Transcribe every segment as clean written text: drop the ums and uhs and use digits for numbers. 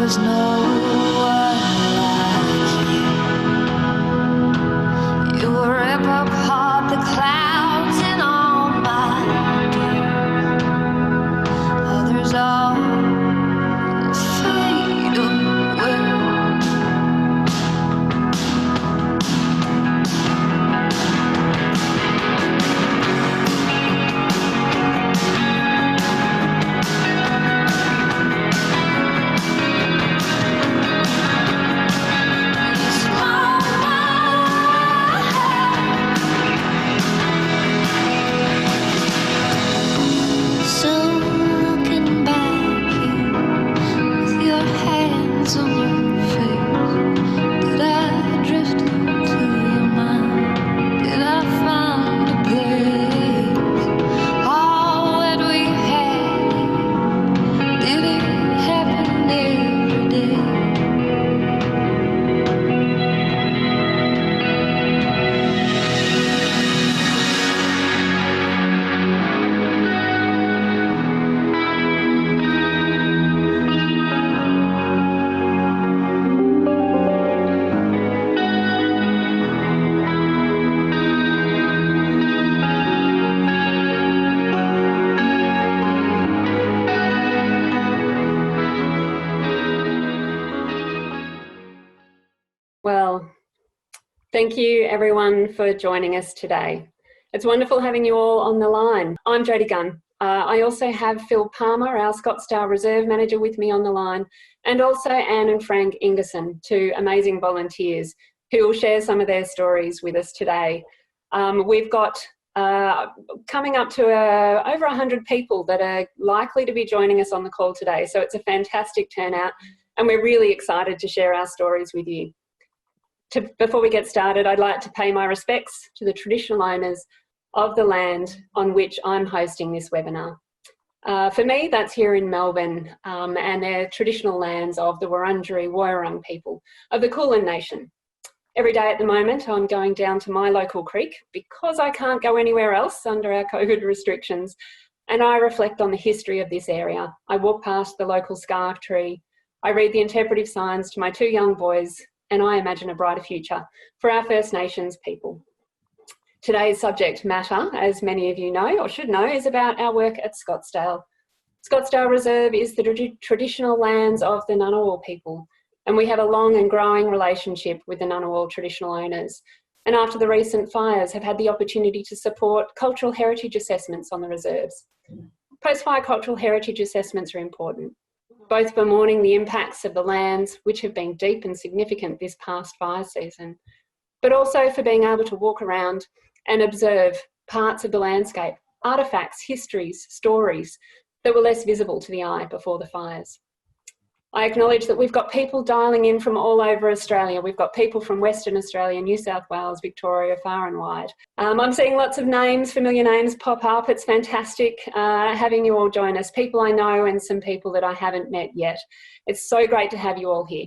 there's no one like you. You rip apart the clouds in all my days. Others all fade away. Well, thank you everyone for joining us today. It's wonderful having you all on the line. I'm Jody Gunn. I also have Phil Palmer, our Scottsdale Reserve manager, with me on the line, and also Anne and Frank Ingerwersen, two amazing volunteers who will share some of their stories with us today. We've got coming up to over 100 people that are likely to be joining us on the call today, so it's a fantastic turnout and we're really excited to share our stories with you. Before we get started, I'd like to pay my respects to the traditional owners of the land on which I'm hosting this webinar. For me, that's here in Melbourne, and they're traditional lands of the Wurundjeri people of the Kulin Nation. Every day at the moment, I'm going down to my local creek because I can't go anywhere else under our COVID restrictions, and I reflect on the history of this area. I walk past the local scarf tree, I read the interpretive signs to my two young boys, and I imagine a brighter future for our First Nations people. Today's subject matter, as many of you know or should know, is about our work at Scottsdale. Scottsdale Reserve is the traditional lands of the Ngunawal people, and we have a long and growing relationship with the Ngunawal traditional owners. And after the recent fires, have had the opportunity to support cultural heritage assessments on the reserves. Post-fire cultural heritage assessments are important, both for mourning the impacts of the lands, which have been deep and significant this past fire season, but also for being able to walk around and observe parts of the landscape, artefacts, histories, stories that were less visible to the eye before the fires. I acknowledge that we've got people dialing in from all over Australia. We've got people from Western Australia, New South Wales, Victoria, far and wide. I'm seeing lots of names, familiar names pop up. It's fantastic having you all join us, people I know and some people that I haven't met yet. It's so great to have you all here.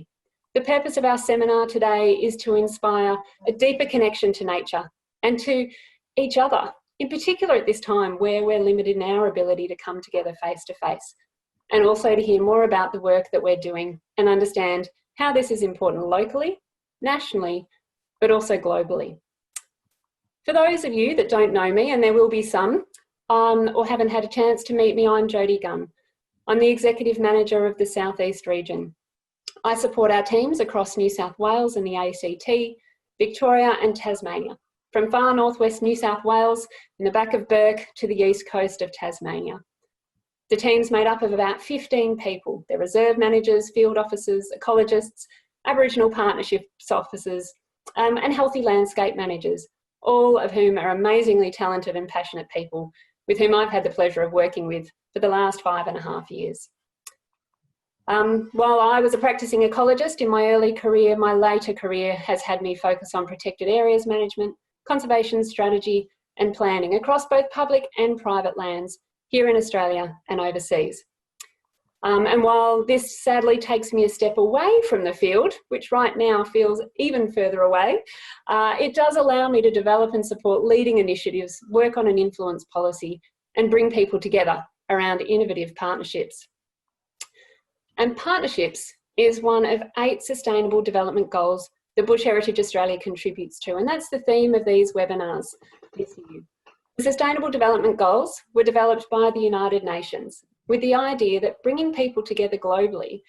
The purpose of our seminar today is to inspire a deeper connection to nature and to each other, in particular at this time where we're limited in our ability to come together face to face, and also to hear more about the work that we're doing and understand how this is important locally, nationally, but also globally. For those of you that don't know me, and there will be some, or haven't had a chance to meet me, I'm Jody Gunn. I'm the Executive Manager of the South East region. I support our teams across New South Wales and the ACT, Victoria and Tasmania, from far northwest New South Wales in the back of Burke to the east coast of Tasmania. The team's made up of about 15 people. They're reserve managers, field officers, ecologists, Aboriginal partnerships officers, and healthy landscape managers, all of whom are amazingly talented and passionate people with whom I've had the pleasure of working with for the last 5.5 years. While I was a practicing ecologist in my early career, my later career has had me focus on protected areas management, conservation strategy and planning across both public and private lands here in Australia and overseas. And while this sadly takes me a step away from the field, which right now feels even further away, it does allow me to develop and support leading initiatives, work on an influence policy and bring people together around innovative partnerships. And partnerships is one of 8 Sustainable Development Goals that Bush Heritage Australia contributes to, and that's the theme of these webinars this year. The Sustainable Development Goals were developed by the United Nations with the idea that bringing people together globally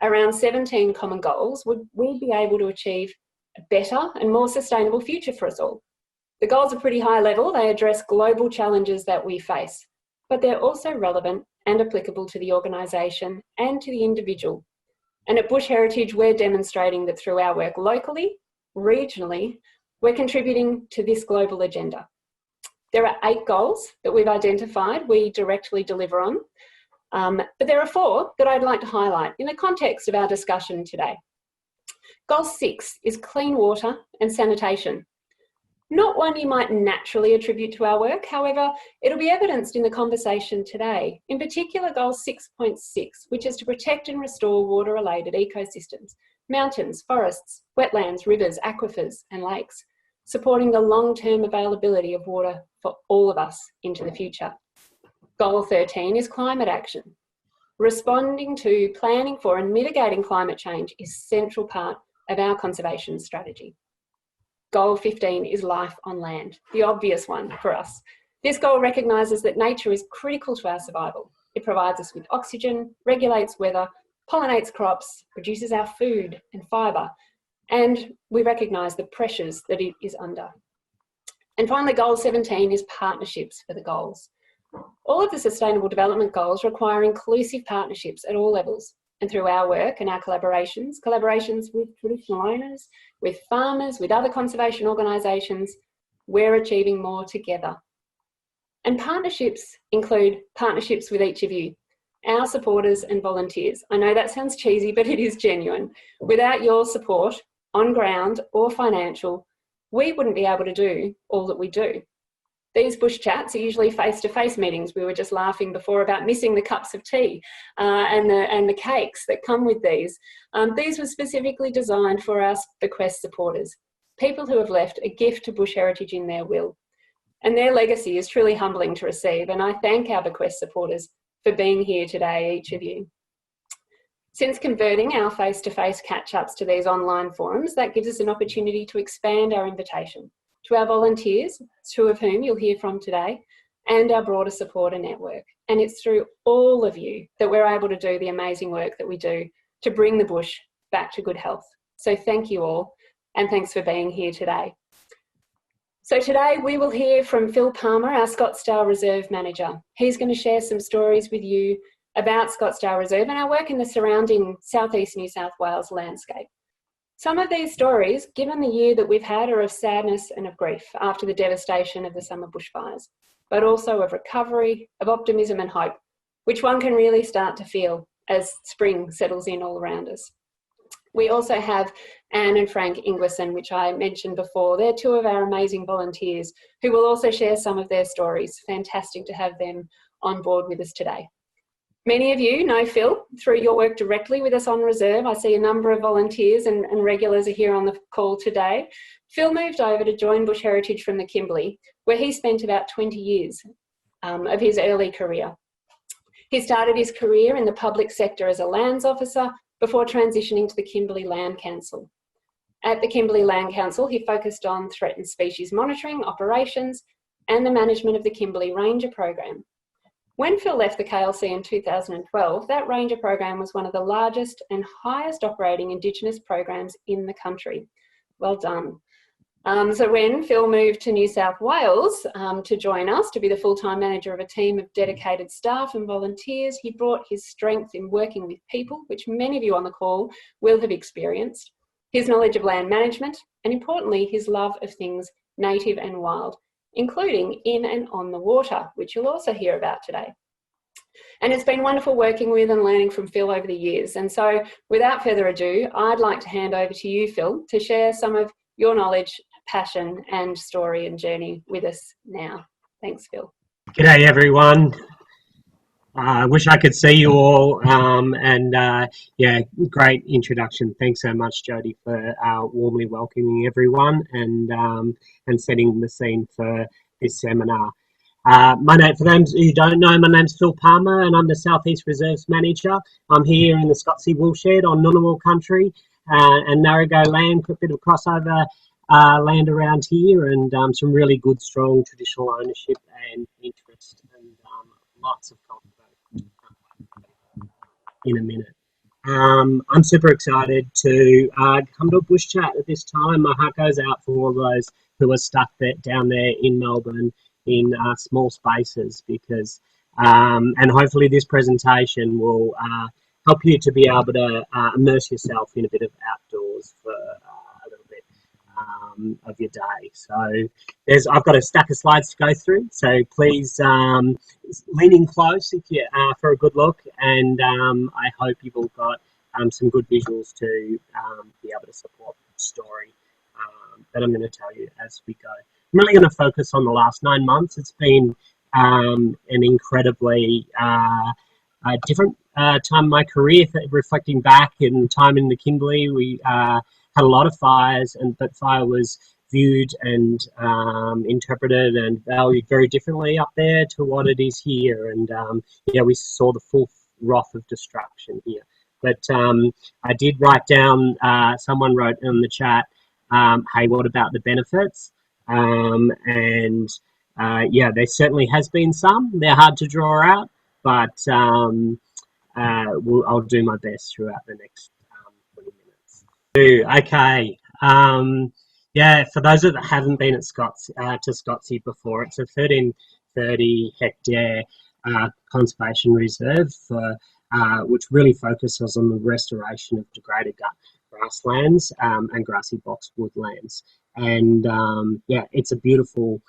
around 17 common goals, we'd be able to achieve a better and more sustainable future for us all. The goals are pretty high level. They address global challenges that we face, but they're also relevant and applicable to the organisation and to the individual. And at Bush Heritage, we're demonstrating that through our work locally, regionally, we're contributing to this global agenda. There are 8 goals that we've identified we directly deliver on, but there are 4 that I'd like to highlight in the context of our discussion today. Goal 6 is clean water and sanitation. Not one you might naturally attribute to our work, however, it'll be evidenced in the conversation today. In particular, Goal 6.6, which is to protect and restore water-related ecosystems, mountains, forests, wetlands, rivers, aquifers and lakes, supporting the long-term availability of water for all of us into the future. Goal 13 is climate action. Responding to, planning for and mitigating climate change is a central part of our conservation strategy. Goal 15 is life on land, the obvious one for us. This goal recognises that nature is critical to our survival. It provides us with oxygen, regulates weather, pollinates crops, produces our food and fibre, and we recognise the pressures that it is under. And finally, Goal 17 is partnerships for the goals. All of the Sustainable Development Goals require inclusive partnerships at all levels. And through our work and our collaborations with traditional owners, with farmers, with other conservation organisations, we're achieving more together. And partnerships include partnerships with each of you, our supporters and volunteers. I know that sounds cheesy, but it is genuine. Without your support, on ground or financial, we wouldn't be able to do all that we do. These bush chats are usually face-to-face meetings. We were just laughing before about missing the cups of tea and the cakes that come with these. These were specifically designed for our bequest supporters, people who have left a gift to Bush Heritage in their will. And their legacy is truly humbling to receive, and I thank our bequest supporters for being here today, each of you. Since converting our face-to-face catch-ups to these online forums, that gives us an opportunity to expand our invitation to our volunteers, 2 of whom you'll hear from today, and our broader supporter network. And it's through all of you that we're able to do the amazing work that we do to bring the bush back to good health. So thank you all, and thanks for being here today. So today we will hear from Phil Palmer, our Scottsdale Reserve Manager. He's going to share some stories with you about Scottsdale Reserve and our work in the surrounding southeast New South Wales landscape. Some of these stories, given the year that we've had, are of sadness and of grief after the devastation of the summer bushfires, but also of recovery, of optimism and hope, which one can really start to feel as spring settles in all around us. We also have Anne and Frank Ingerwersen, which I mentioned before. They're 2 of our amazing volunteers who will also share some of their stories. Fantastic to have them on board with us today. Many of you know Phil through your work directly with us on Reserve. I see a number of volunteers and regulars are here on the call today. Phil moved over to join Bush Heritage from the Kimberley, where he spent about 20 years of his early career. He started his career in the public sector as a lands officer before transitioning to the Kimberley Land Council. At the Kimberley Land Council, he focused on threatened species monitoring, operations, and the management of the Kimberley Ranger Program. When Phil left the KLC in 2012, that Ranger Program was one of the largest and highest operating Indigenous programs in the country. Well done. So when Phil moved to New South Wales to join us to be the full-time manager of a team of dedicated staff and volunteers, he brought his strength in working with people, which many of you on the call will have experienced, his knowledge of land management, and importantly, his love of things native and wild, including in and on the water, which you'll also hear about today. And it's been wonderful working with and learning from Phil over the years. And so without further ado, I'd like to hand over to you, Phil, to share some of your knowledge, passion and story and journey with us now. Thanks, Phil. G'day everyone. I wish I could see you all, yeah, great introduction. Thanks so much, Jody, for warmly welcoming everyone and setting the scene for this seminar. For those who don't know, my name's Phil Palmer and I'm the Southeast Reserves Manager. I'm here in the Scottsdale Woolshed on Ngunawal country and Narragansett land, a bit of crossover land around here, and some really good, strong traditional ownership and interest, and lots of cultivation in a minute. I'm super excited to come to a bush chat at this time. My heart goes out for all those who are stuck down there in Melbourne in small spaces, because and hopefully this presentation will help you to be able to immerse yourself in a bit of outdoors for a little bit of your day. So I've got a stack of slides to go through, so please lean in close if you for a good look, and I hope you've all got some good visuals to be able to support the story that I'm going to tell you as we go. I'm really going to focus on the last 9 months. It's been an incredibly different time in my career. Reflecting back in time in the Kimberley, we had a lot of fires, but fire was viewed and interpreted and valued very differently up there to what it is here. And yeah, we saw the full wrath of destruction here. But I did write down, someone wrote in the chat, hey, what about the benefits? And yeah, there certainly has been some. They're hard to draw out, but I'll do my best throughout the next 20 minutes. Okay. Yeah, for those that haven't been at Scottsdale before, it's a 1330 hectare conservation reserve for, which really focuses on the restoration of degraded grasslands and grassy box woodlands. And yeah, it's a beautiful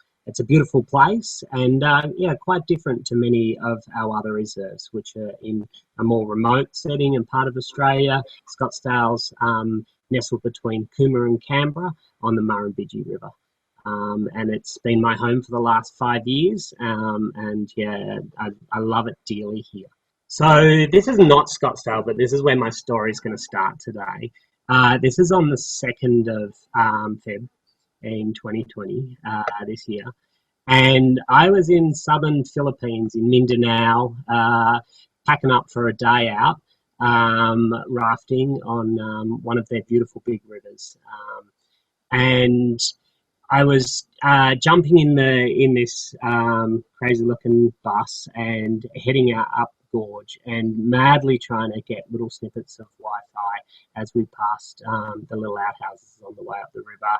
place, and yeah, quite different to many of our other reserves, which are in a more remote setting and part of Australia. Scottsdale's nestled between Coomera and Canberra on the Murrumbidgee River. And it's been my home for the last 5 years, and yeah, I love it dearly here. So this is not Scottsdale, but this is where my story is going to start today. This is on the 2nd of Feb in 2020, this year. And I was in southern Philippines in Mindanao, packing up for a day out, rafting on one of their beautiful big rivers. And I was jumping in this crazy looking bus and heading out up gorge and madly trying to get little snippets of Wi-Fi as we passed the little outhouses on the way up the river,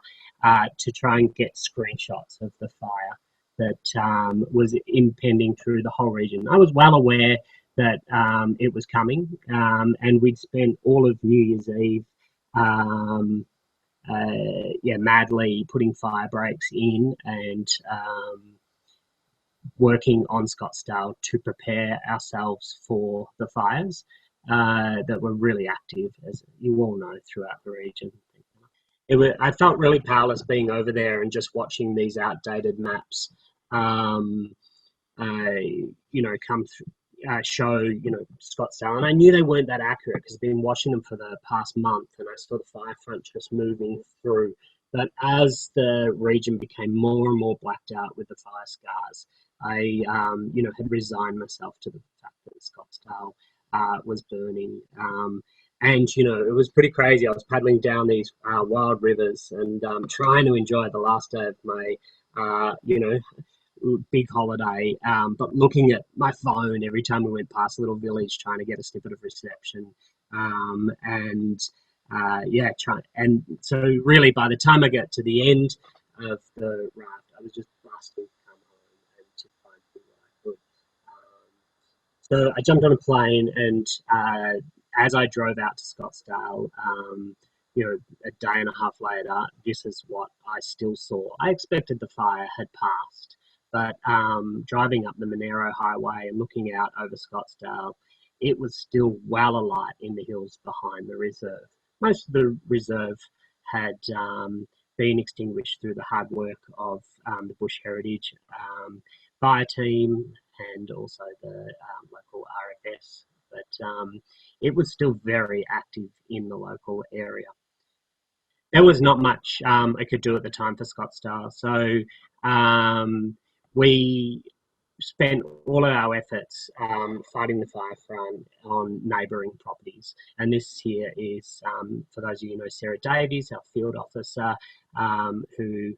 to try and get screenshots of the fire that was impending through the whole region. I was well aware that it was coming, and we'd spent all of New Year's Eve yeah, madly putting fire breaks in and working on Scottsdale to prepare ourselves for the fires that were really active, as you all know, throughout the region. I felt really powerless being over there and just watching these outdated maps, you know, come through, show, you know, Scottsdale, and I knew they weren't that accurate because I've been watching them for the past month, and I saw the fire front just moving through. But as the region became more and more blacked out with the fire scars, I, you know, had resigned myself to the fact that Scottsdale was burning. And, you know, it was pretty crazy. I was paddling down these wild rivers and trying to enjoy the last day of my, you know, big holiday, but looking at my phone every time we went past a little village trying to get a snippet of reception, and yeah, and so really by the time I got to the end of the raft, I was just busting to come home and to find what I could. So I jumped on a plane, and as I drove out to Scottsdale, you know, a day and a half later, this is what I still saw. I expected the fire had passed, but driving up the Monero Highway and looking out over Scottsdale, it was still well alight in the hills behind the reserve. Most of the reserve had been extinguished through the hard work of the Bush Heritage fire team and also the local RFS, but it was still very active in the local area. There was not much I could do at the time for Scottsdale, so we spent all of our efforts fighting the fire front on neighbouring properties. And this here is, for those of you who know Sarah Davies, our field officer, who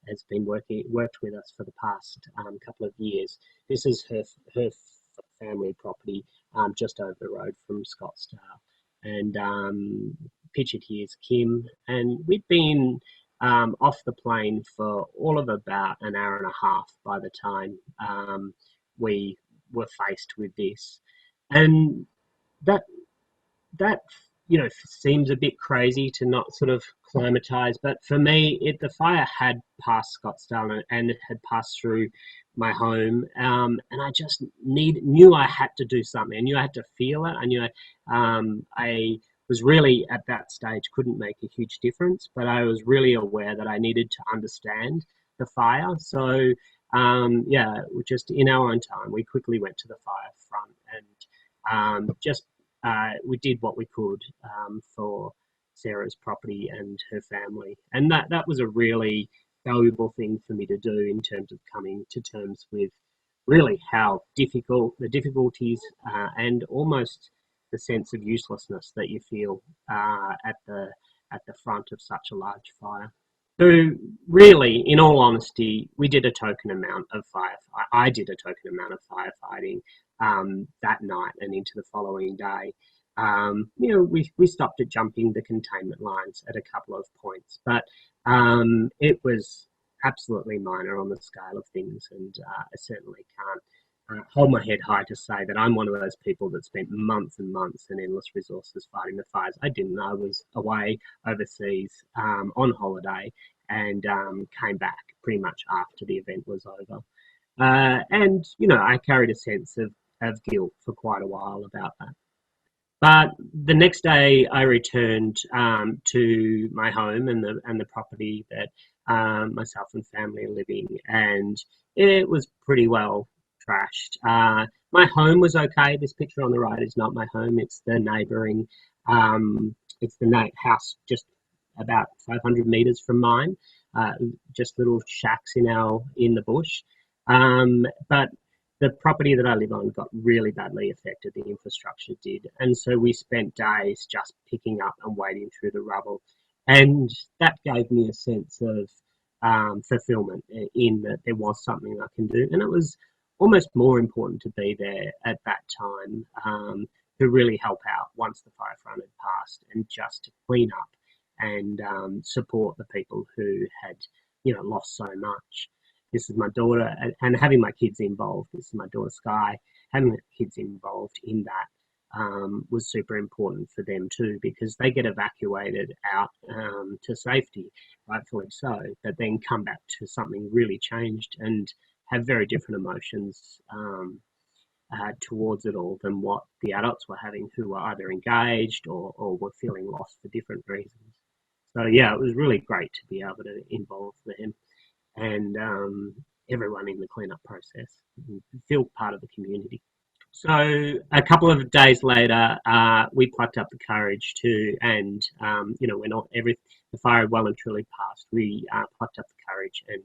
has been worked with us for the past couple of years. This is her family property just over the road from Scottsdale. And pictured here is Kim. And we'd been off the plane for all of about an hour and a half by the time we were faced with this. And that seems a bit crazy to not sort of climatize, but for me, the fire had passed Scottsdale and it had passed through my home, and I just knew I had to do something. I knew I had to feel it. I knew I was really at that stage couldn't make a huge difference, but I was really aware that I needed to understand the fire. So just in our own time, we quickly went to the fire front and we did what we could for Sarah's property and her family. And that was a really valuable thing for me to do in terms of coming to terms with really how difficult the difficulties and almost the sense of uselessness that you feel at the front of such a large fire. So really, in all honesty, we did a token amount of I did a token amount of firefighting that night and into the following day. We stopped at jumping the containment lines at a couple of points, but it was absolutely minor on the scale of things, and I certainly can't hold my head high to say that I'm one of those people that spent months and months and endless resources fighting the fires. I didn't. I was away overseas on holiday and came back pretty much after the event was over. And I carried a sense of guilt for quite a while about that. But the next day, I returned to my home and the property that myself and family are living, and it was pretty well trashed. My home was okay. This picture on the right is not my home. It's the neighbouring. It's the house just about 500 metres from mine. Just little shacks in the bush. But the property that I live on got really badly affected, the infrastructure did. And so we spent days just picking up and wading through the rubble. And that gave me a sense of fulfillment in that there was something I can do. And it was almost more important to be there at that time to really help out once the fire front had passed and just to clean up and support the people who had, lost so much. This is my daughter, and having my kids involved. This is my daughter Sky. Having the kids involved in that was super important for them too, because they get evacuated out to safety, rightfully so, but then come back to something really changed and have very different emotions towards it all than what the adults were having, who were either engaged or were feeling lost for different reasons. So yeah, it was really great to be able to involve them and everyone in the cleanup process, feel part of the community. So a couple of days later, we plucked up the courage when the fire had well and truly passed, we plucked up the courage and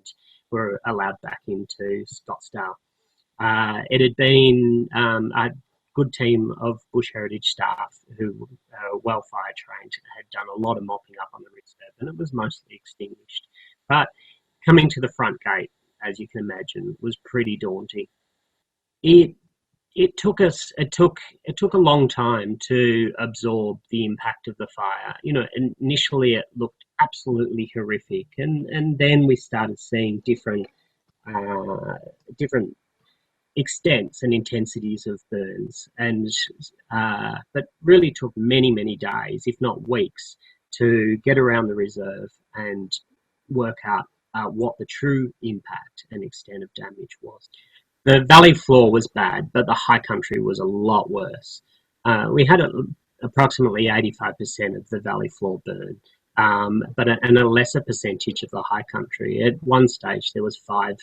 were allowed back into Scottsdale. It had been a good team of Bush Heritage staff who were well fire trained, had done a lot of mopping up on the reserve, and it was mostly extinguished. But coming to the front gate, as you can imagine, was pretty daunting. It took a long time to absorb the impact of the fire. Initially it looked absolutely horrific, and then we started seeing different extents and intensities of burns, but really took many days, if not weeks, to get around the reserve and work out what the true impact and extent of damage was. The valley floor was bad, but the high country was a lot worse. We had approximately 85% of the valley floor burn, but a lesser percentage of the high country. At one stage, there was 5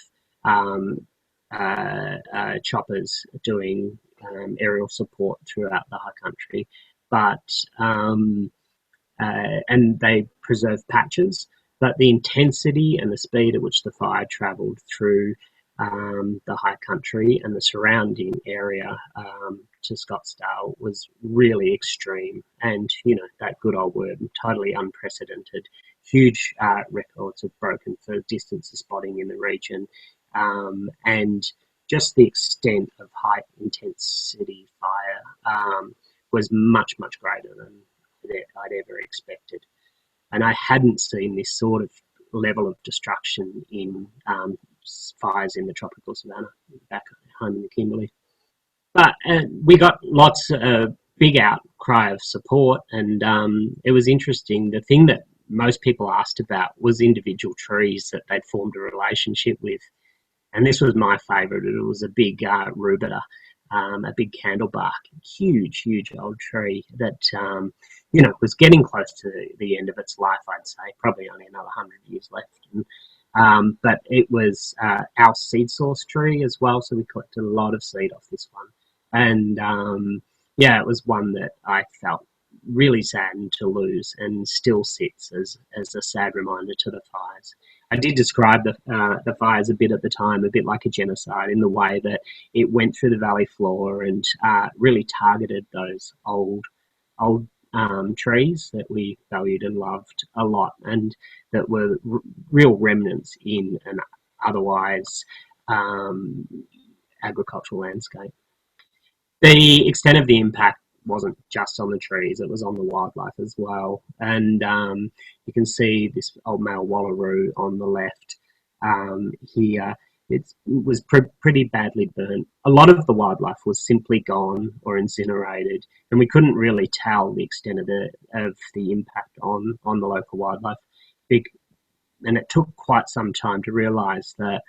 choppers doing aerial support throughout the high country, and they preserved patches. But the intensity and the speed at which the fire travelled through the high country and the surrounding area to Scottsdale was really extreme, and that good old word, totally unprecedented. Huge records have broken for distance of spotting in the region, and just the extent of high intensity fire was much greater than I'd ever expected. And I hadn't seen this sort of level of destruction in fires in the tropical savanna back home in the Kimberley. But we got lots of big outcry of support, and it was interesting. The thing that most people asked about was individual trees that they'd formed a relationship with. And this was my favourite. It was a big rubida, a big candlebark, huge old tree that was getting close to the end of its life. I'd say probably only another 100 years left. But it was our seed source tree as well, so we collected a lot of seed off this one. And it was one that I felt really saddened to lose, and still sits as a sad reminder to the fires. I did describe the fires a bit at the time, a bit like a genocide, in the way that it went through the valley floor and really targeted those old trees that we valued and loved a lot, and that were real remnants in an otherwise agricultural landscape. The extent of the impact wasn't just on the trees, it was on the wildlife as well. And you can see this old male wallaroo on the left here. It was pretty badly burnt. A lot of the wildlife was simply gone or incinerated, and we couldn't really tell the extent of the impact on the local wildlife. And it took quite some time to realise that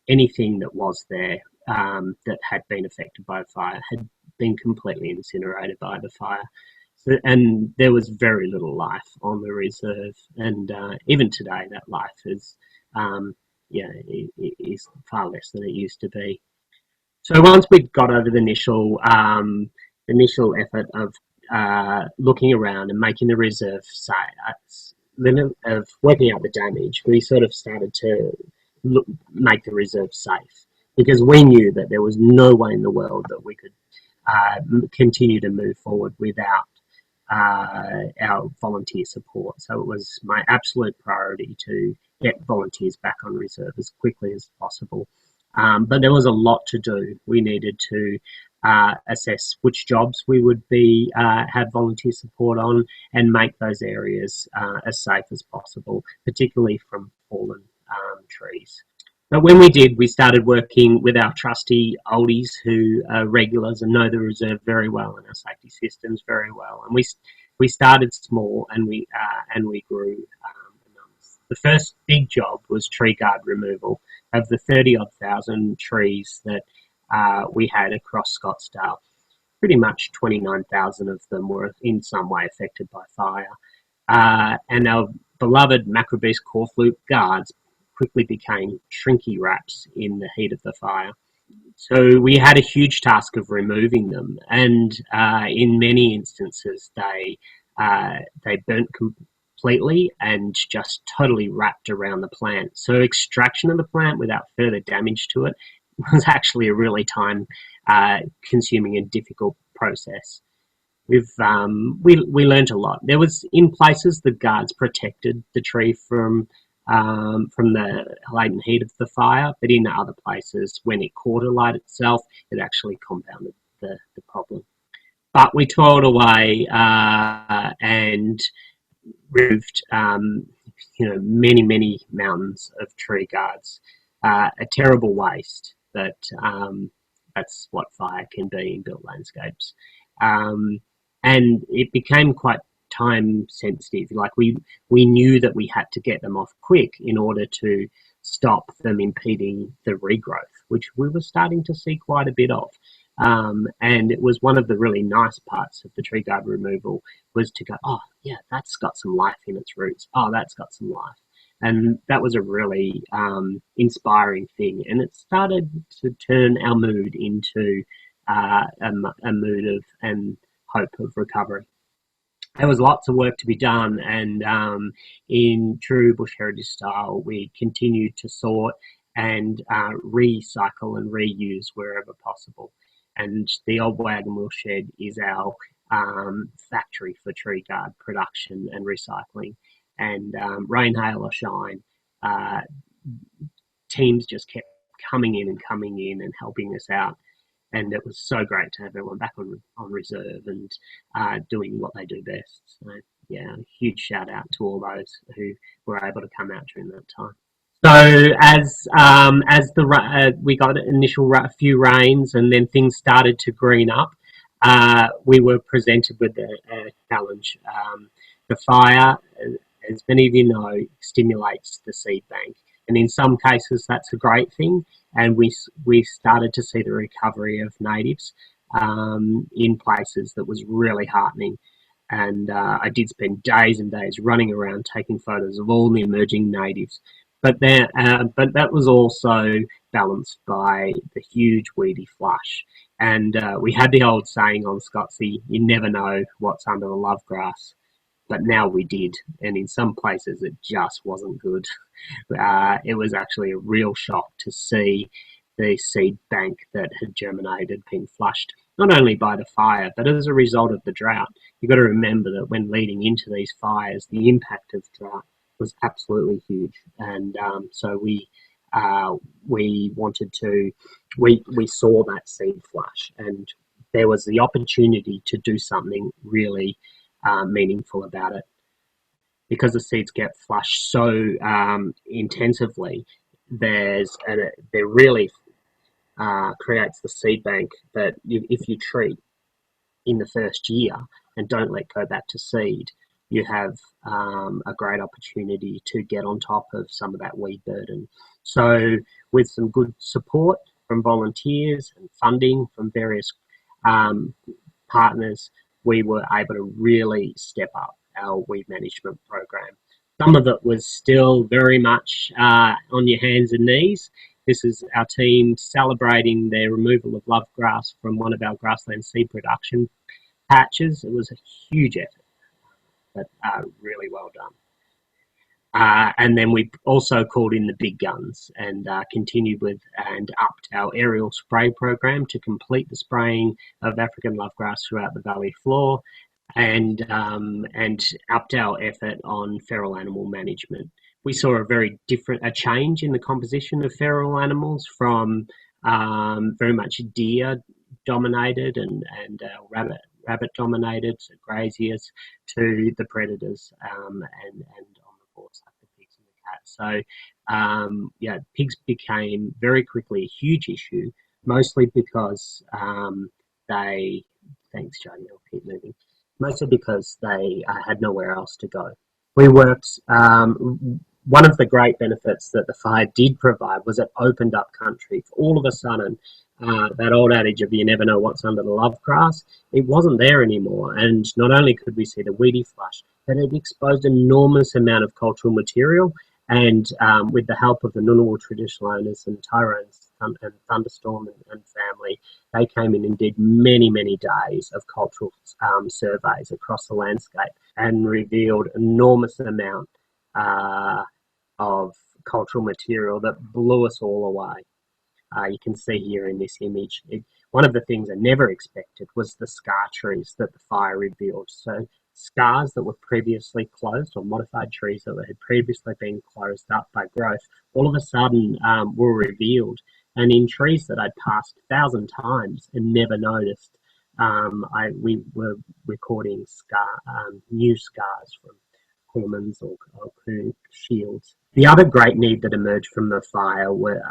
anything that was there that had been affected by fire had been completely incinerated by the fire. So, and there was very little life on the reserve, and even today that life is is far less than it used to be. So once we got over the initial effort of looking around and making the reserve safe, of working out the damage, we sort of started to make the reserve safe, because we knew that there was no way in the world that we could continue to move forward without our volunteer support. So it was my absolute priority to get volunteers back on reserve as quickly as possible. But there was a lot to do. We needed to assess which jobs we would have volunteer support on, and make those areas as safe as possible, particularly from fallen trees. But when we did, we started working with our trusty oldies who are regulars and know the reserve very well and our safety systems very well. And we started small, and we grew. The first big job was tree guard removal. Of the 30-odd thousand trees that we had across Scottsdale, pretty much 29,000 of them were in some way affected by fire. And our beloved macrobes corflute guards quickly became shrinky wraps in the heat of the fire. So we had a huge task of removing them, and in many instances they burnt completely and just totally wrapped around the plant. So extraction of the plant without further damage to it was actually a really time consuming and difficult process. We learned a lot. There was, in places, the guards protected the tree from the latent heat of the fire, but in other places, when it caught alight itself, it actually compounded the problem. But we toiled away and removed many mountains of tree guards. A terrible waste, but that's what fire can be in built landscapes. And it became quite time sensitive. Like we knew that we had to get them off quick in order to stop them impeding the regrowth, which we were starting to see quite a bit of. And it was one of the really nice parts of the tree guard removal, was to go, oh yeah, that's got some life in its roots. Oh, that's got some life. And that was a really inspiring thing. And it started to turn our mood into a mood of and hope of recovery. There was lots of work to be done, and in true bush heritage style, we continued to sort and recycle and reuse wherever possible. And the old wagon wheel shed is our factory for tree guard production and recycling. And rain, hail or shine, teams just kept coming in and helping us out. And it was so great to have everyone back on reserve and doing what they do best. So yeah, huge shout out to all those who were able to come out during that time. So as we got initial few rains and then things started to green up, we were presented with a challenge. The fire, as many of you know, stimulates the seed bank, and in some cases that's a great thing. And we started to see the recovery of natives in places that was really heartening. And I did spend days and days running around taking photos of all the emerging natives. But that was also balanced by the huge weedy flush. And we had the old saying on Scottsy, you never know what's under the love grass. But now we did. And in some places it just wasn't good. It was actually a real shock to see the seed bank that had germinated being flushed, not only by the fire, but as a result of the drought. You've got to remember that when leading into these fires, the impact of drought was absolutely huge, and so we wanted to, we saw that seed flush, and there was the opportunity to do something really meaningful about it. Because the seeds get flushed so intensively, there really creates the seed bank that if you treat in the first year and don't let go back to seed, you have a great opportunity to get on top of some of that weed burden. So with some good support from volunteers and funding from various partners, we were able to really step up our weed management program. Some of it was still very much on your hands and knees. This is our team celebrating the removal of love grass from one of our grassland seed production patches. It was a huge effort, but really well done. And then we also called in the big guns and continued with and upped our aerial spray program to complete the spraying of African lovegrass throughout the valley floor, and upped our effort on feral animal management. We saw a change in the composition of feral animals from very much deer dominated and rabbit dominated, so graziers, to the predators and omnivores like the pigs and the cats. So pigs became very quickly a huge issue, mostly because thanks Jody, I'll keep moving, mostly because they had nowhere else to go. We worked, one of the great benefits that the fire did provide was it opened up country. All of a sudden, that old adage of you never know what's under the love grass, it wasn't there anymore. And not only could we see the weedy flush, but it exposed an enormous amount of cultural material. And with the help of the Ngunawal traditional owners and Tyrone's and Thunderstorm and family, they came in and did many, many days of cultural surveys across the landscape and revealed enormous amount of cultural material that blew us all away. You can see here in this image, one of the things I never expected was the scar trees that the fire revealed. So scars that were previously closed, or modified trees that had previously been closed up by growth, all of a sudden were revealed. And in trees that I'd passed 1,000 times and never noticed, we were recording new scars from hormones or shields. The other great need that emerged from the fire were,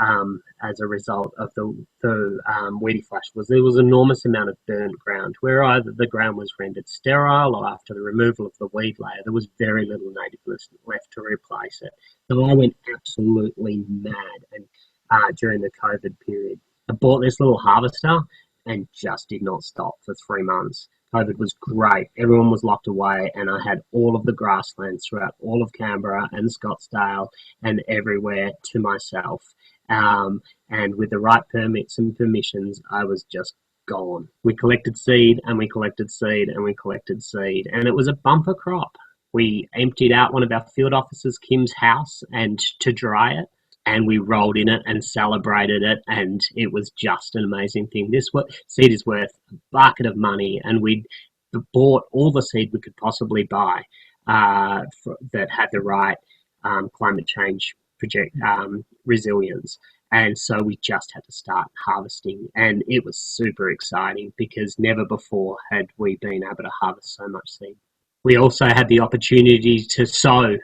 as a result of the weedy flush, was there was an enormous amount of burnt ground, where either the ground was rendered sterile or after the removal of the weed layer, there was very little nativeness left to replace it. So I went absolutely mad and during the COVID period. I bought this little harvester and just did not stop for 3 months. COVID was great. Everyone was locked away, and I had all of the grasslands throughout all of Canberra and Scottsdale and everywhere to myself. And with the right permits and permissions, I was just gone. We collected seed and we collected seed and we collected seed, and it was a bumper crop. We emptied out one of our field officers, Kim's house, and to dry it. and we rolled in it and celebrated it, and it was just an amazing thing. This seed is worth a bucket of money, and we bought all the seed we could possibly buy that had the right climate change resilience. And so we just had to start harvesting, and it was super exciting because never before had we been able to harvest so much seed. We also had the opportunity to sow.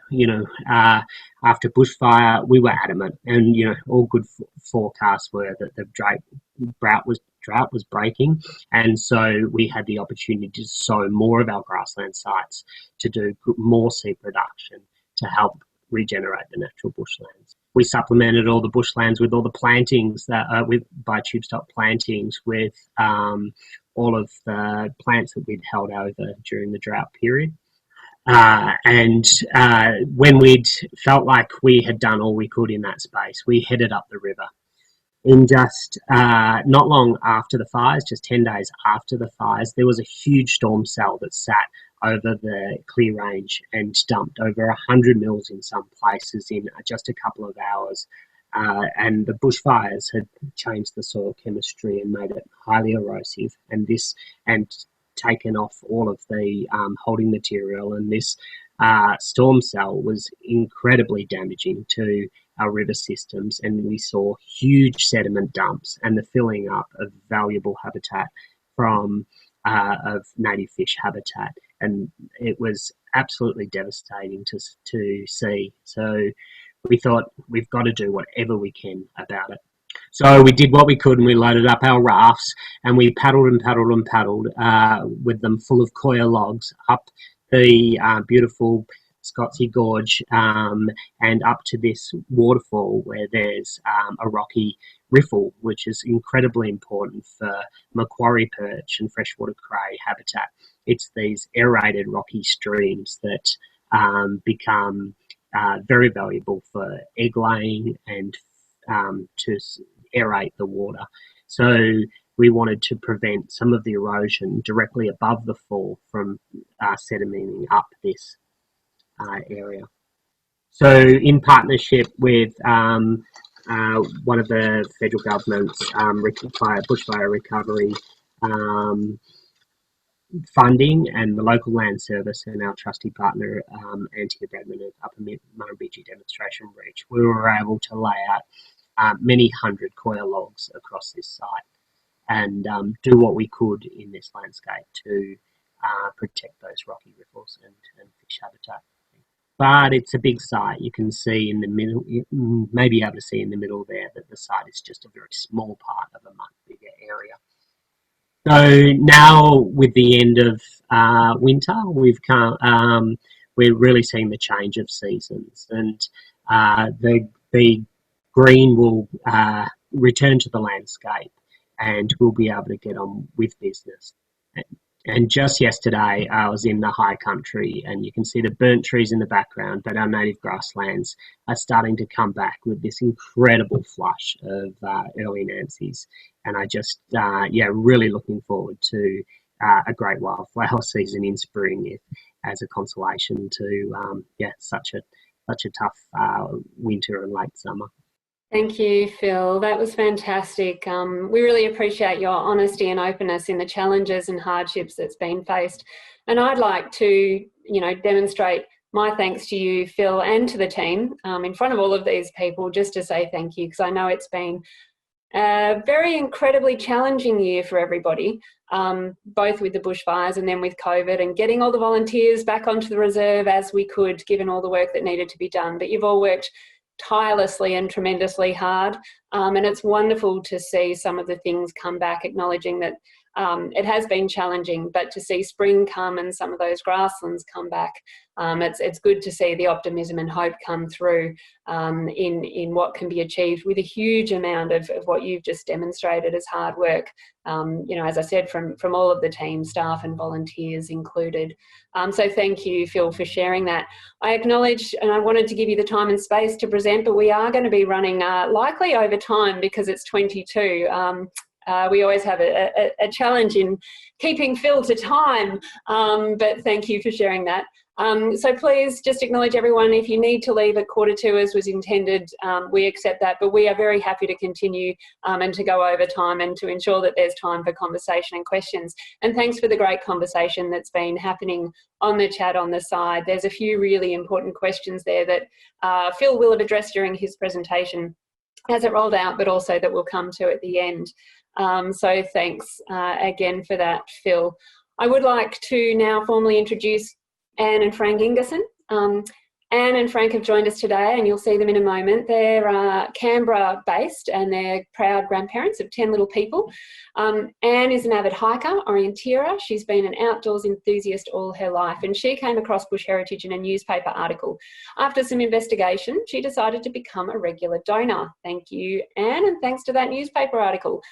After bushfire, we were adamant, and all good forecasts were that the drought was breaking, and so we had the opportunity to sow more of our grassland sites to do more seed production to help regenerate the natural bushlands. We supplemented all the bushlands with all the plantings by tube stock plantings with all of the plants that we'd held over during the drought period. And when we'd felt like we had done all we could in that space, we headed up the river. In just not long after the fires, just 10 days after the fires, there was a huge storm cell that sat over the clear range and dumped over 100 mils in some places in just a couple of hours. And the bushfires had changed the soil chemistry and made it highly erosive, and taken off all of the holding material, and this storm cell was incredibly damaging to our river systems, and we saw huge sediment dumps and the filling up of valuable habitat of native fish habitat, and it was absolutely devastating to see. So we thought, we've got to do whatever we can about it. So we did what we could, and we loaded up our rafts, and we paddled with them full of coir logs up the beautiful Scottsdale Gorge and up to this waterfall where there's a rocky riffle, which is incredibly important for macquarie perch and freshwater cray habitat. It's these aerated rocky streams that become very valuable for egg laying and to aerate the water. So we wanted to prevent some of the erosion directly above the fall from sedimenting up this area. So in partnership with one of the federal government's bushfire recovery funding and the local land service and our trustee partner Antia Bradman of Upper Murrumbidgee Demonstration Reach, we were able to lay out many hundred coir logs across this site and do what we could in this landscape to protect those rocky riffles and fish habitat. But it's a big site. You can see in the middle, you may be able to see in the middle there that the site is just a very small part of a much bigger area. So now with the end of winter, we're really seeing the change of seasons, and the green will return to the landscape, and we'll be able to get on with business. And just yesterday, I was in the high country, and you can see the burnt trees in the background, but our native grasslands are starting to come back with this incredible flush of early Nancy's. And I just, really looking forward to a great wildflower season in spring as a consolation to, such a tough winter and late summer. Thank you, Phil. That was fantastic. We really appreciate your honesty and openness in the challenges and hardships that's been faced. And I'd like to, demonstrate my thanks to you, Phil, and to the team in front of all of these people, just to say thank you, because I know it's been a very incredibly challenging year for everybody, both with the bushfires and then with COVID, and getting all the volunteers back onto the reserve as we could, given all the work that needed to be done. But you've all worked tirelessly and tremendously hard, and it's wonderful to see some of the things come back, acknowledging that it has been challenging, but to see spring come and some of those grasslands come back, it's good to see the optimism and hope come through in what can be achieved with a huge amount of what you've just demonstrated as hard work, as I said, from all of the team, staff and volunteers included. So thank you, Phil, for sharing that. I acknowledge, and I wanted to give you the time and space to present, but we are going to be running likely over time because it's 22. We always have a challenge in keeping Phil to time, but thank you for sharing that. So please just acknowledge everyone. If you need to leave at 1:45 as was intended, we accept that, but we are very happy to continue and to go over time and to ensure that there's time for conversation and questions. And thanks for the great conversation that's been happening on the chat on the side. There's a few really important questions there that Phil will have addressed during his presentation as it rolled out, but also that we'll come to at the end. So thanks again for that, Phil. I would like to now formally introduce Anne and Frank Ingerwersen. Anne and Frank have joined us today, and you'll see them in a moment. They're Canberra based and they're proud grandparents of 10 little people. Anne is an avid hiker, orienteer. She's been an outdoors enthusiast all her life, and she came across bush heritage in a newspaper article. After some investigation, she decided to become a regular donor. Thank you, Anne, and thanks to that newspaper article.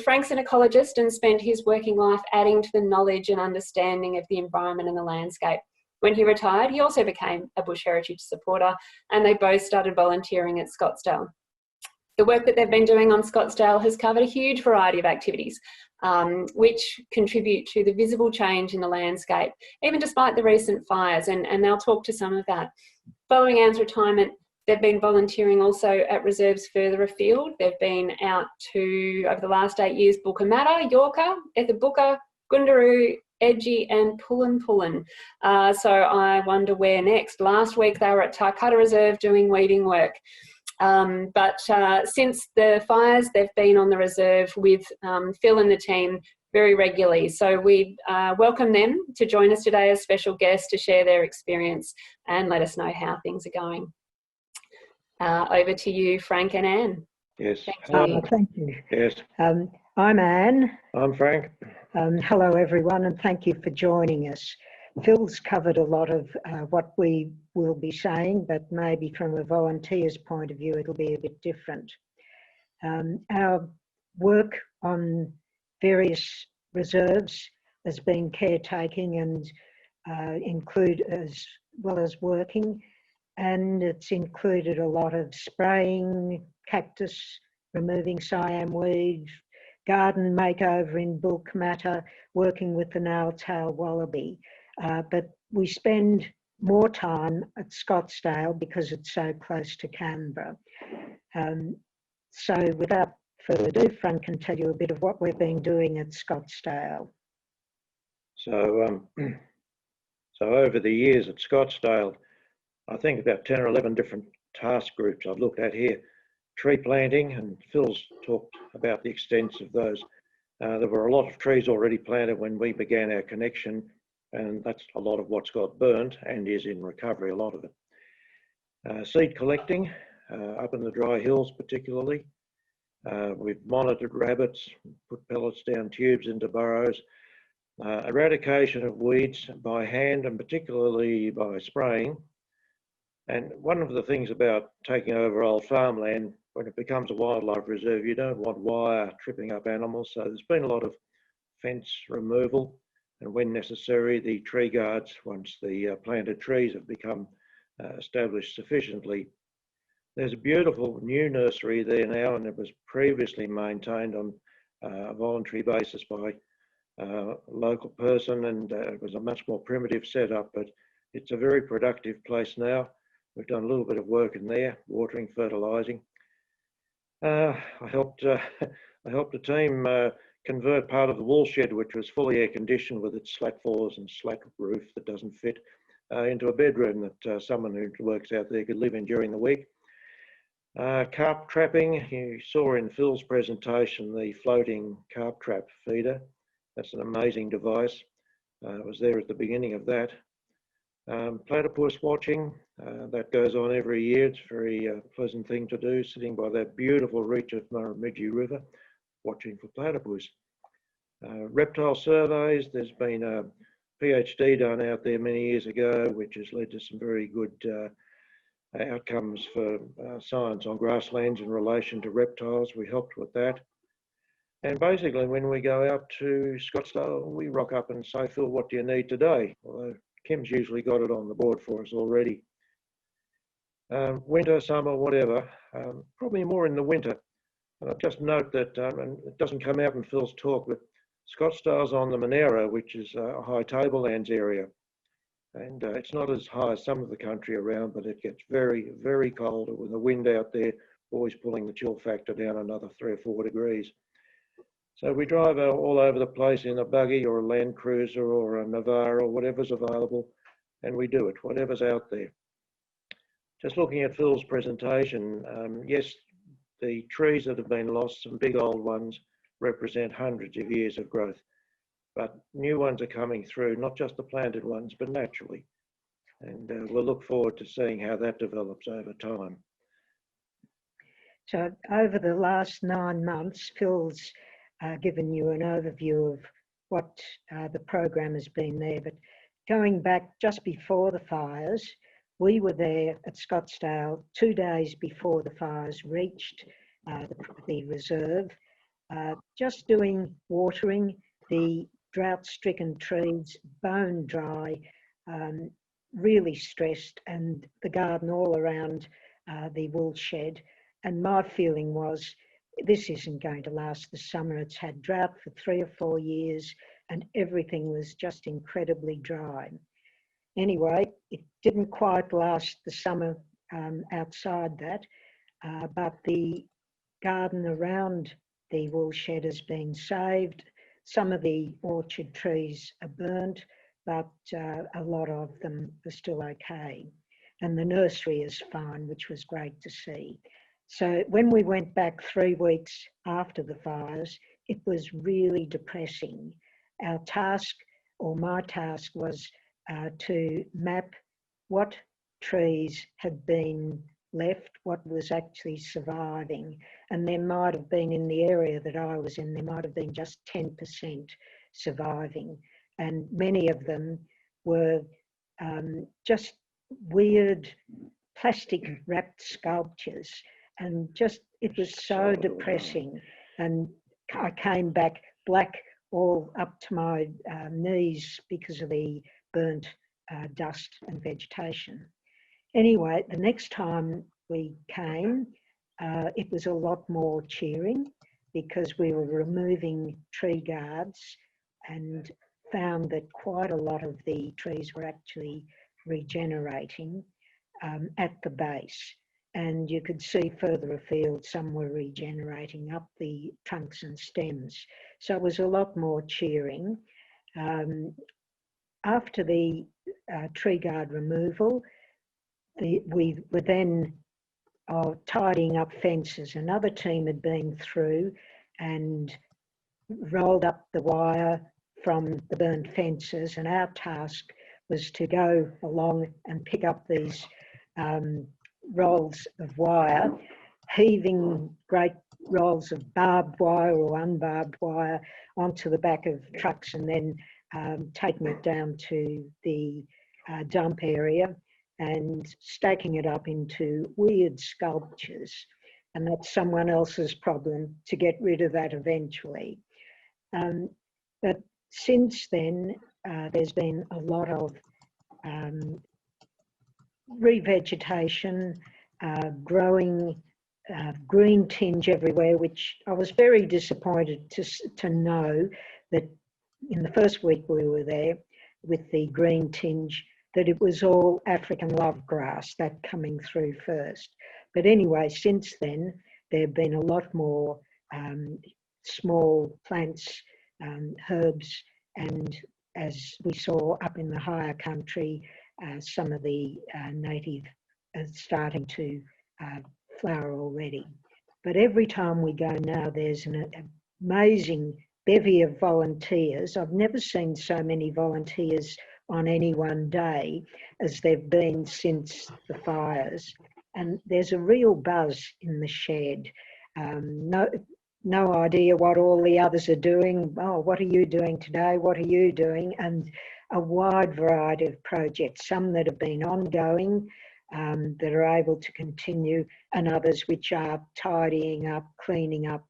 Frank's an ecologist and spent his working life adding to the knowledge and understanding of the environment and the landscape. When he retired, he also became a bush heritage supporter, and they both started volunteering at Scottsdale. The work that they've been doing on Scottsdale has covered a huge variety of activities, which contribute to the visible change in the landscape, even despite the recent fires, and they'll talk to some of that. Following Anne's retirement, they've been volunteering also at reserves further afield. They've been out to, over the last 8 years, Bookamata, Yorka, Ethabuka, Gundaroo, Edgy and Pullen. So I wonder where next. Last week they were at Tarcutta Reserve doing weeding work. But since the fires, they've been on the reserve with Phil and the team very regularly. So we welcome them to join us today as special guests to share their experience and let us know how things are going. Over to you, Frank and Anne. Yes. Thank you. Yes. I'm Anne. I'm Frank. Hello, everyone, and thank you for joining us. Phil's covered a lot of what we will be saying, but maybe from a volunteer's point of view, it'll be a bit different. Our work on various reserves has been caretaking and include as well as working, and it's included a lot of spraying cactus, removing Siam weed, garden makeover in Bookamata, working with the nail-tail wallaby. But we spend more time at Scottsdale because it's so close to Canberra. So without further ado, Frank can tell you a bit of what we've been doing at Scottsdale. So over the years at Scottsdale, I think about 10 or 11 different task groups I've looked at here. Tree planting, and Phil's talked about the extents of those. There were a lot of trees already planted when we began our connection, and that's a lot of what's got burnt and is in recovery, a lot of it. Seed collecting, up in the dry hills particularly. We've monitored rabbits, put pellets down tubes into burrows. Eradication of weeds by hand and particularly by spraying. And one of the things about taking over old farmland, when it becomes a wildlife reserve, you don't want wire tripping up animals. So there's been a lot of fence removal, and when necessary, the tree guards, once the planted trees have become established sufficiently. There's a beautiful new nursery there now, and it was previously maintained on a voluntary basis by a local person, and it was a much more primitive setup, but it's a very productive place now. We've done a little bit of work in there, watering, fertilising. I helped the team convert part of the wool shed, which was fully air conditioned with its slat floors and slat roof that doesn't fit, into a bedroom that someone who works out there could live in during the week. Carp trapping, you saw in Phil's presentation the floating carp trap feeder. That's an amazing device. It was there at the beginning of that. Platypus watching, that goes on every year. It's a very pleasant thing to do, sitting by that beautiful reach of Murrumbidgee River, watching for platypus. Reptile surveys, there's been a PhD done out there many years ago, which has led to some very good outcomes for science on grasslands in relation to reptiles. We helped with that. And basically, when we go out to Scottsdale, we rock up and say, Phil, what do you need today? Although Kim's usually got it on the board for us already. Winter, summer, whatever, probably more in the winter. And I'll just note that, and it doesn't come out in Phil's talk, but Scottsdale's on the Monero, which is a high tablelands area. And it's not as high as some of the country around, but it gets very, very cold with the wind out there, always pulling the chill factor down another 3 or 4 degrees. So we drive all over the place in a buggy or a Land Cruiser or a Navara or whatever's available, and we do it, whatever's out there. Just looking at Phil's presentation, yes, the trees that have been lost, some big old ones, represent hundreds of years of growth. But new ones are coming through, not just the planted ones, but naturally. And we'll look forward to seeing how that develops over time. So over the last 9 months, Phil's given you an overview of what the program has been there. But going back just before the fires, we were there at Scottsdale 2 days before the fires reached the reserve, just doing watering the drought-stricken trees, bone dry, really stressed, and the garden all around the wool shed. And my feeling was, this isn't going to last the summer. It's had drought for 3 or 4 years, and everything was just incredibly dry. Anyway, it didn't quite last the summer outside that, but the garden around the wool shed has been saved. Some of the orchard trees are burnt, but a lot of them are still okay. And the nursery is fine, which was great to see. So when we went back 3 weeks after the fires, it was really depressing. Our task, or my task, was to map what trees had been left, what was actually surviving. And there might have been, in the area that I was in, there might have been just 10% surviving. And many of them were just weird plastic wrapped sculptures. And just, it was so depressing. And I came back black all up to my knees because of the burnt dust and vegetation. Anyway, the next time we came, it was a lot more cheering because we were removing tree guards and found that quite a lot of the trees were actually regenerating at the base. And you could see further afield, some were regenerating up the trunks and stems. So it was a lot more cheering. After the tree guard removal, we were then tidying up fences. Another team had been through and rolled up the wire from the burnt fences, and our task was to go along and pick up these rolls of wire, heaving great rolls of barbed wire or unbarbed wire onto the back of trucks, and then taking it down to the dump area and stacking it up into weird sculptures. And that's someone else's problem to get rid of that eventually. But since then, there's been a lot of revegetation, growing green tinge everywhere, which I was very disappointed to know that in the first week we were there with the green tinge, that it was all African love grass, that coming through first. But anyway, since then, there have been a lot more small plants, herbs, and as we saw up in the higher country, some of the native are starting to flower already. But every time we go now, there's an amazing bevy of volunteers. I've never seen so many volunteers on any one day as there've been since the fires. And there's a real buzz in the shed. No idea what all the others are doing. Oh, what are you doing today? What are you doing? And a wide variety of projects, some that have been ongoing, that are able to continue, and others which are tidying up, cleaning up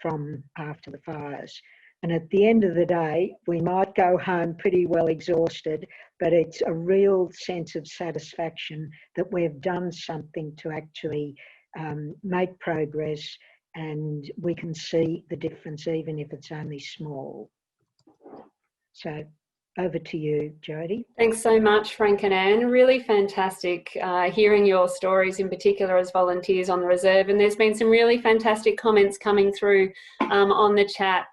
from after the fires. And at the end of the day, we might go home pretty well exhausted, but it's a real sense of satisfaction that we've done something to actually make progress, and we can see the difference even if it's only small. So Over to you, Jody. Thanks so much, Frank and Anne. Really fantastic hearing your stories, in particular as volunteers on the reserve. And there's been some really fantastic comments coming through on the chat.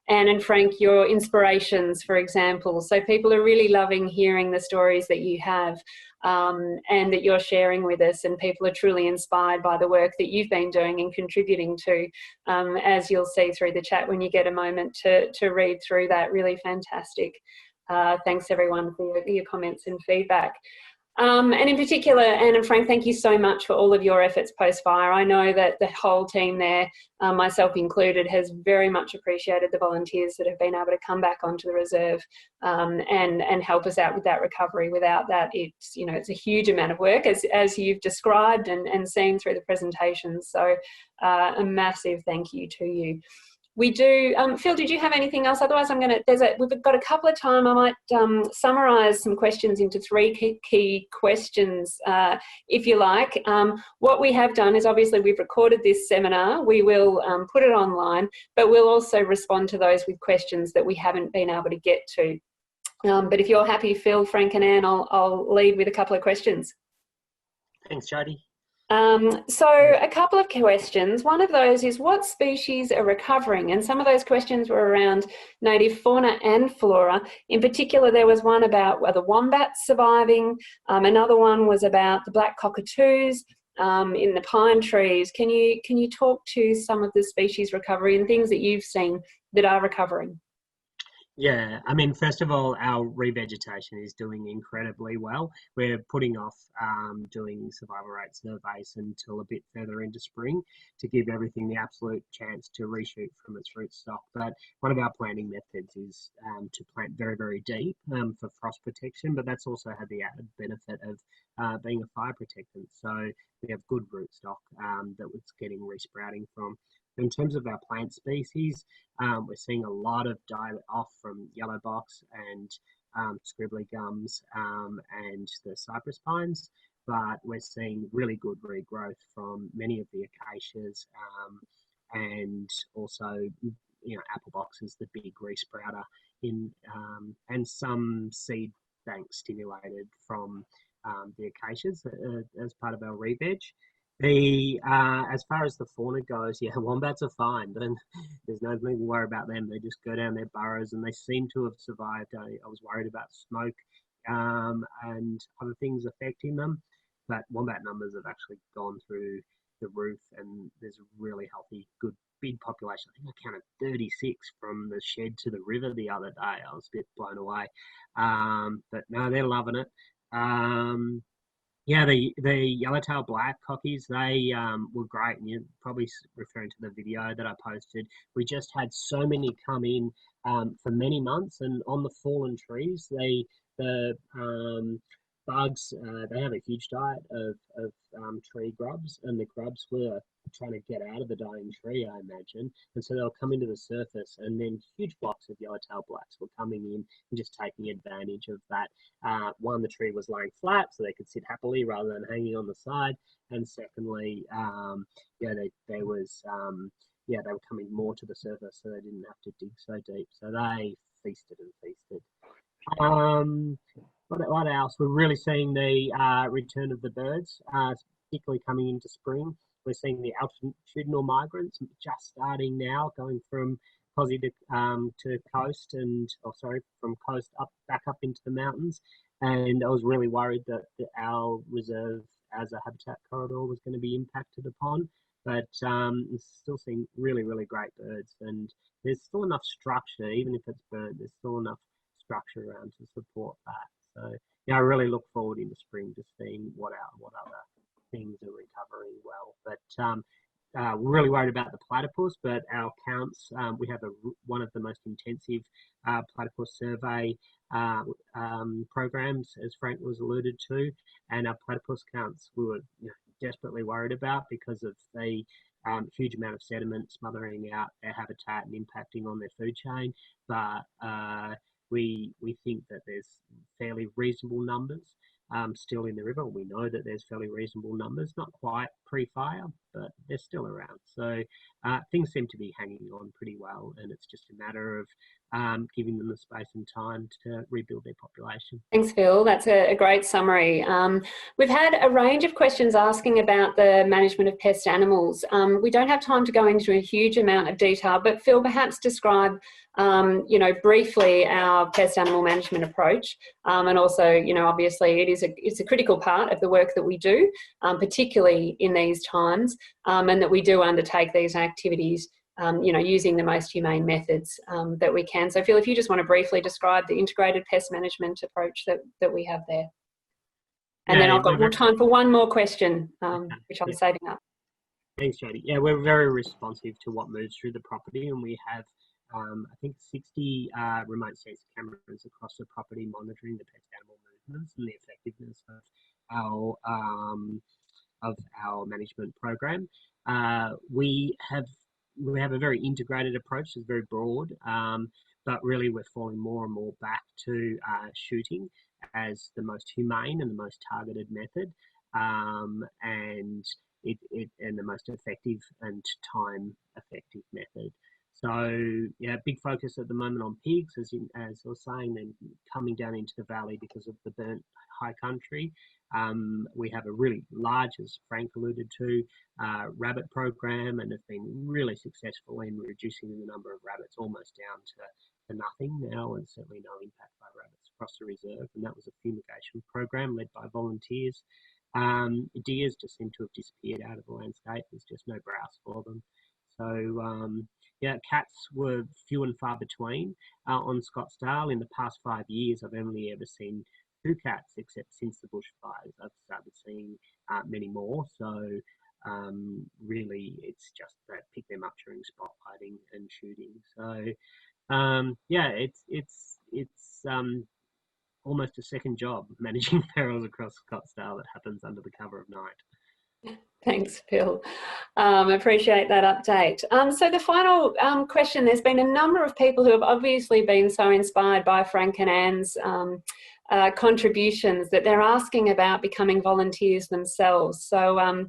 Anne and Frank, your inspirations, for example. So people are really loving hearing the stories that you have and that you're sharing with us, and people are truly inspired by the work that you've been doing and contributing to, as you'll see through the chat when you get a moment to read through that. Really fantastic. Thanks everyone for your comments and feedback. And in particular, Anne and Frank, thank you so much for all of your efforts post-fire. I know that the whole team there, myself included, has very much appreciated the volunteers that have been able to come back onto the reserve and help us out with that recovery. Without that, it's a huge amount of work, as you've described and seen through the presentations. So a massive thank you to you. We do, Phil, did you have anything else? Otherwise, we've got a couple of time. I might summarise some questions into three key questions, if you like. What we have done is, obviously, we've recorded this seminar. We will put it online, but we'll also respond to those with questions that we haven't been able to get to. But if you're happy, Phil, Frank and Anne, I'll lead with a couple of questions. Thanks, Jody. So a couple of questions. One of those is, what species are recovering? And some of those questions were around native fauna and flora. In particular, there was one about the wombats surviving. Another one was about the black cockatoos in the pine trees. Can you talk to some of the species recovery and things that you've seen that are recovering? Yeah, I mean, first of all, our revegetation is doing incredibly well. We're putting off doing survival rate surveys until a bit further into spring to give everything the absolute chance to reshoot from its rootstock. But one of our planting methods is to plant very, very deep for frost protection, but that's also had the added benefit of being a fire protectant. So we have good rootstock that it's getting resprouting from. In terms of our plant species, we're seeing a lot of die off from yellow box and scribbly gums and the cypress pines, but we're seeing really good regrowth from many of the acacias and also, apple box is the big resprouter and some seed banks stimulated from the acacias as part of our re-veg. As far as the fauna goes, yeah, wombats are fine. Then there's nothing to worry about them. They just go down their burrows, and they seem to have survived. I was worried about smoke and other things affecting them, but wombat numbers have actually gone through the roof, and there's a really healthy, good, big population. I think I counted 36 from the shed to the river the other day. I was a bit blown away, but no, they're loving it. Yeah, the yellowtail black cockies, they were great, and you're probably referring to the video that I posted. We just had so many come in for many months, and on the fallen trees, the bugs, they have a huge diet of tree grubs, and the grubs were trying to get out of the dying tree, I imagine, and so they'll come into the surface, and then huge blocks of yellowtail blacks were coming in and just taking advantage of that. One, the tree was laying flat, so they could sit happily rather than hanging on the side, and secondly, they were coming more to the surface, so they didn't have to dig so deep. So they feasted and feasted. What else? We're really seeing the return of the birds, particularly coming into spring. We're seeing the altitudinal migrants just starting now, going from Aussie to coast, from coast back up into the mountains. And I was really worried that our reserve as a habitat corridor was going to be impacted upon. But still seeing really, really great birds, and there's still enough structure, even if it's burnt. There's still enough structure around to support that. So yeah, I really look forward into spring to seeing what other things are recovering well. But we're really worried about the platypus, but our counts, we have one of the most intensive platypus survey programs, as Frank was alluded to, and our platypus counts we were desperately worried about because of the huge amount of sediment smothering out their habitat and impacting on their food chain. But we think that there's fairly reasonable numbers still in the river. We know that there's fairly reasonable numbers, not quite pre-fire, but they're still around. So things seem to be hanging on pretty well, and it's just a matter of giving them the space and time to rebuild their population. Thanks, Phil. That's a great summary. We've had a range of questions asking about the management of pest animals. We don't have time to go into a huge amount of detail, but Phil, perhaps describe, briefly our pest animal management approach, and also, obviously it's a critical part of the work that we do, particularly in these times, and that we do undertake these activities using the most humane methods that we can. So Phil, if you just want to briefly describe the integrated pest management approach that we have there. And then I've got more time for one more question, which I'm saving up. Thanks, Jody. Yeah, we're very responsive to what moves through the property, and we have, I think, 60 remote sensor cameras across the property monitoring the pest animal movements and the effectiveness of our management program. We have a very integrated approach. It's very broad, but really we're falling more and more back to shooting as the most humane and the most targeted method, and the most effective and time-effective method. So yeah, big focus at the moment on pigs, as I was saying, and coming down into the valley because of the burnt high country. We have a really large, as Frank alluded to, rabbit program, and have been really successful in reducing the number of rabbits almost down to nothing now, and certainly no impact by rabbits across the reserve. And that was a fumigation program led by volunteers. Deers just seem to have disappeared out of the landscape. There's just no browse for them. So yeah, cats were few and far between on Scottsdale. In the past 5 years, I've only ever seen 2 cats, except since the bushfires. I've started seeing many more. So really, it's just that pick them up during spotlighting and shooting. So yeah, it's almost a second job managing ferals across Scottsdale that happens under the cover of night. Thanks, Phil. Appreciate that update. So the final question, there's been a number of people who have obviously been so inspired by Frank and Anne's contributions that they're asking about becoming volunteers themselves. So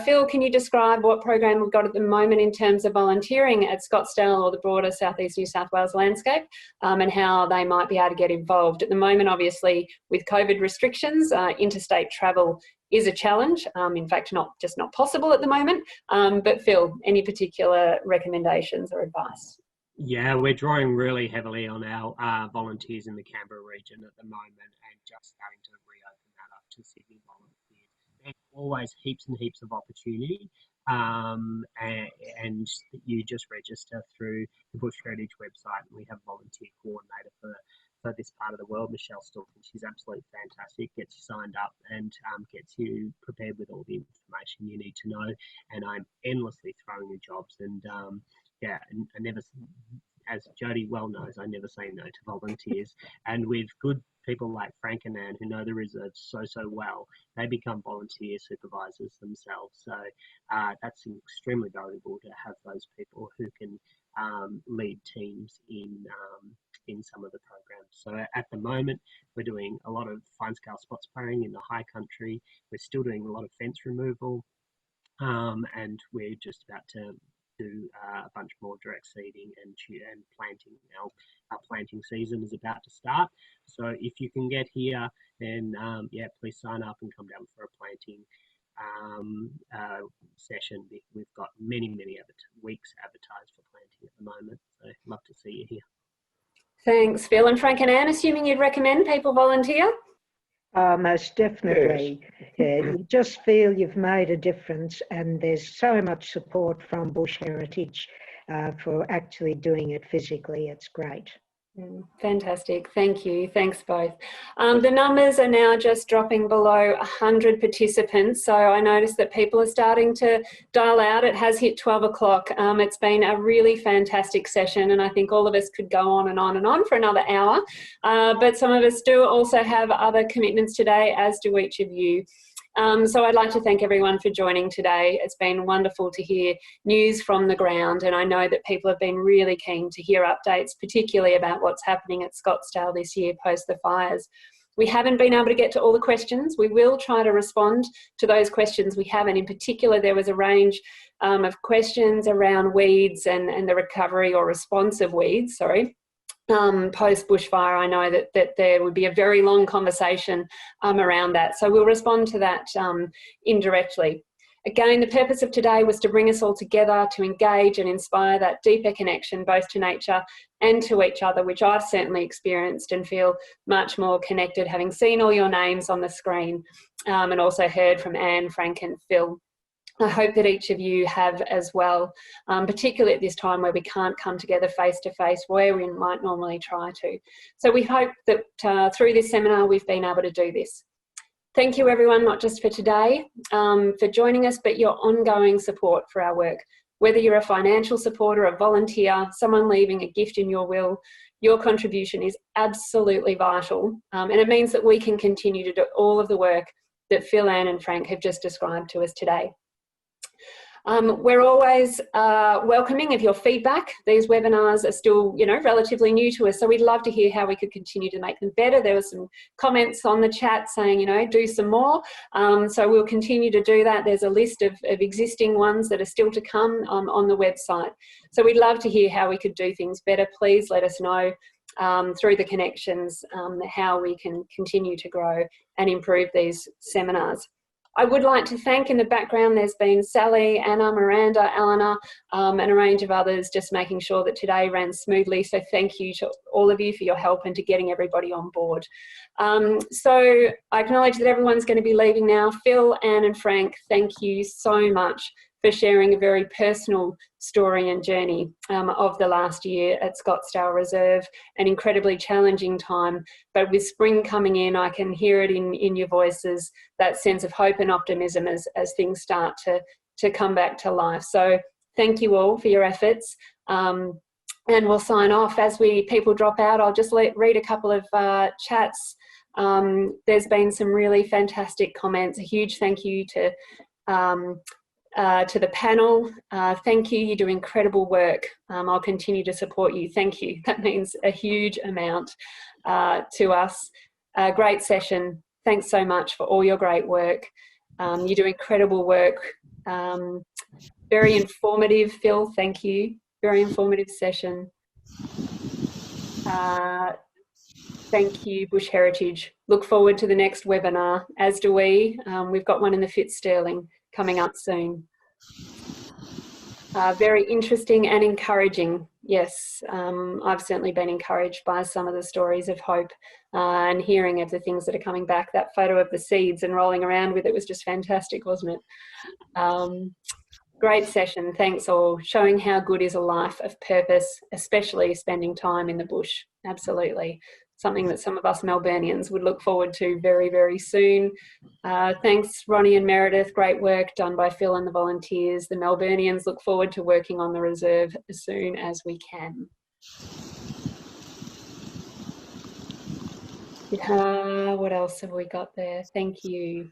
Phil, can you describe what program we've got at the moment in terms of volunteering at Scottsdale or the broader Southeast New South Wales landscape, and how they might be able to get involved? At the moment, obviously, with COVID restrictions, interstate travel is a challenge. In fact, not possible at the moment. But Phil, any particular recommendations or advice? Yeah, we're drawing really heavily on our volunteers in the Canberra region at the moment, and just starting to reopen that up to Sydney volunteers. There's always heaps and heaps of opportunity, and you just register through the Bush Heritage website, and we have a volunteer coordinator for this part of the world, Michelle Stalton. She's absolutely fantastic, gets you signed up and gets you prepared with all the information you need to know. And I'm endlessly throwing you jobs, and yeah, I never, as Jody well knows, I never say no to volunteers. And with good people like Frank and Anne, who know the reserve so well, they become volunteer supervisors themselves. So that's extremely valuable to have those people who can lead teams in some of the programs. So at the moment, we're doing a lot of fine-scale spot spraying in the high country. We're still doing a lot of fence removal, and we're just about to do a bunch more direct seeding and planting. Our planting season is about to start. So if you can get here, then yeah, please sign up and come down for a planting session. We've got many weeks advertised for planting at the moment, so love to see you here. Thanks, Phil. And Frank and Anne, assuming you'd recommend people volunteer? Most definitely. Yes. Yeah, you just feel you've made a difference, and there's so much support from Bush Heritage for actually doing it physically. It's great. Fantastic. Thank you. Thanks both. The numbers are now just dropping below 100 participants. So I noticed that people are starting to dial out. It has hit 12 o'clock. It's been a really fantastic session, and I think all of us could go on and on and on for another hour. But some of us do also have other commitments today, as do each of you. So I'd like to thank everyone for joining today. It's been wonderful to hear news from the ground, and I know that people have been really keen to hear updates, particularly about what's happening at Scottsdale this year post the fires. We haven't been able to get to all the questions. We will try to respond to those questions we have, and in particular there was a range of questions around weeds and the recovery or response of weeds, post bushfire. I know that there would be a very long conversation around that, so we'll respond to that indirectly. Again, the purpose of today was to bring us all together to engage and inspire that deeper connection both to nature and to each other, which I've certainly experienced and feel much more connected having seen all your names on the screen and also heard from Anne, Frank and Phil. I hope that each of you have as well, particularly at this time where we can't come together face to face where we might normally try to. So we hope that through this seminar we've been able to do this. Thank you everyone, not just for today, for joining us, but your ongoing support for our work. Whether you're a financial supporter, a volunteer, someone leaving a gift in your will, your contribution is absolutely vital. And it means that we can continue to do all of the work that Phil, Anne and Frank have just described to us today. We're always welcoming of your feedback. These webinars are still, relatively new to us, so we'd love to hear how we could continue to make them better. There were some comments on the chat saying, do some more. So we'll continue to do that. There's a list of existing ones that are still to come on the website. So we'd love to hear how we could do things better. Please let us know through the connections how we can continue to grow and improve these seminars. I would like to thank, in the background there's been Sally, Anna, Miranda, Eleanor and a range of others just making sure that today ran smoothly. So thank you to all of you for your help and to getting everybody on board. So I acknowledge that everyone's going to be leaving now. Phil, Anne and Frank, thank you so much for sharing a very personal story and journey of the last year at Scottsdale Reserve, an incredibly challenging time, but with spring coming in, I can hear it in your voices, that sense of hope and optimism as things start to come back to life. So thank you all for your efforts. And we'll sign off. As people drop out, I'll just read a couple of chats. There's been some really fantastic comments. A huge thank you to the panel. Thank you, you do incredible work. I'll continue to support you. Thank you. That means a huge amount to us. Great session. Thanks so much for all your great work. You do incredible work. Very informative, Phil, thank you. Very informative session. Thank you, Bush Heritage. Look forward to the next webinar, as do we. We've got one in the Fitzsterling coming up soon. Very interesting and encouraging. Yes, I've certainly been encouraged by some of the stories of hope and hearing of the things that are coming back. That photo of the seeds and rolling around with it was just fantastic, wasn't it? Great session, thanks all. Showing how good is a life of purpose, especially spending time in the bush. Absolutely. Something that some of us Melburnians would look forward to very, very soon. Thanks, Ronnie and Meredith. Great work done by Phil and the volunteers. The Melburnians look forward to working on the reserve as soon as we can. What else have we got there? Thank you.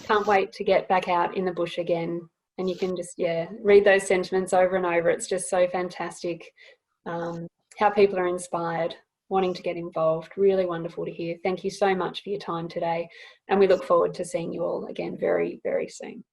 Can't wait to get back out in the bush again. And you can just, read those sentiments over and over. It's just so fantastic. How people are inspired, wanting to get involved. Really wonderful to hear. Thank you so much for your time today. And we look forward to seeing you all again very, very soon.